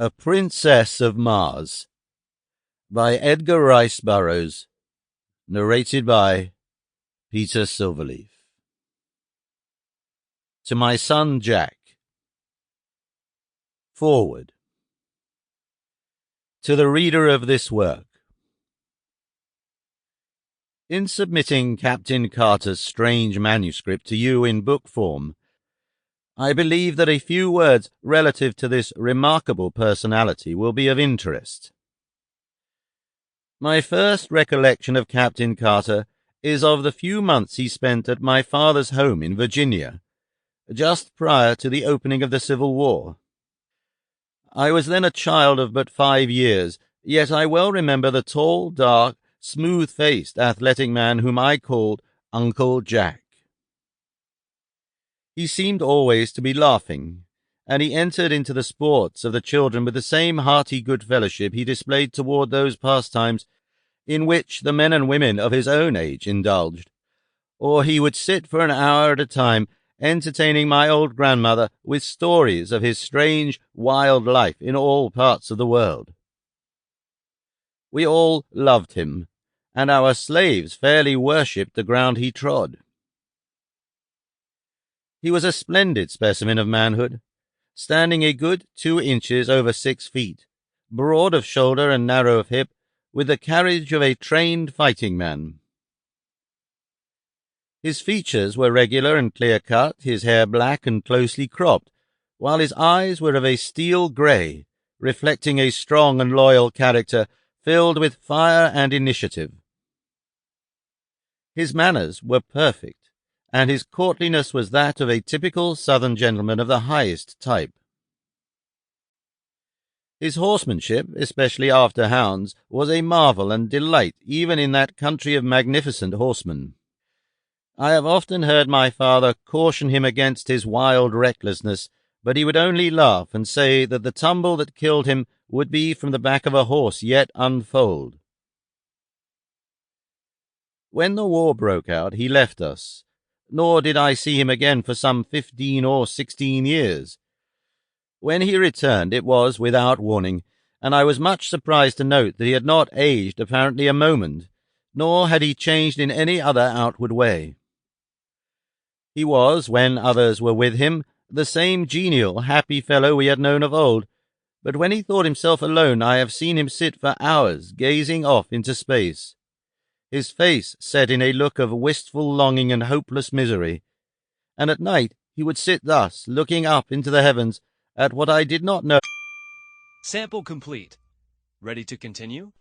A Princess of Mars by Edgar Rice Burroughs, narrated by Peter Silverleaf. To my son Jack. Foreword. To the reader of this work. In submitting Captain Carter's strange manuscript to you in book form, I believe that a few words relative to this remarkable personality will be of interest. My first recollection of Captain Carter is of the few months he spent at my father's home in Virginia, just prior to the opening of the Civil War. I was then a child of but 5 years, yet I well remember the tall, dark, smooth-faced, athletic man whom I called Uncle Jack. He seemed always to be laughing, and he entered into the sports of the children with the same hearty good fellowship he displayed toward those pastimes in which the men and women of his own age indulged, or he would sit for an hour at a time entertaining my old grandmother with stories of his strange, wild life in all parts of the world. We all loved him, and our slaves fairly worshipped the ground he trod. He was a splendid specimen of manhood, standing a good 2 inches over 6 feet, broad of shoulder and narrow of hip, with the carriage of a trained fighting man. His features were regular and clear-cut, his hair black and closely cropped, while his eyes were of a steel grey, reflecting a strong and loyal character filled with fire and initiative. His manners were perfect, and his courtliness was that of a typical Southern gentleman of the highest type. His horsemanship, especially after hounds, was a marvel and delight even in that country of magnificent horsemen. I have often heard my father caution him against his wild recklessness, but he would only laugh and say that the tumble that killed him would be from the back of a horse yet unfoaled. When the war broke out, he left us, nor did I see him again for some 15 or 16 years. When he returned, it was without warning, and I was much surprised to note that he had not aged apparently a moment, nor had he changed in any other outward way. He was, when others were with him, the same genial, happy fellow we had known of old, but when he thought himself alone I have seen him sit for hours gazing off into space, his face set in a look of wistful longing and hopeless misery, and at night he would sit thus, looking up into the heavens at what I did not know. Sample complete. Ready to continue?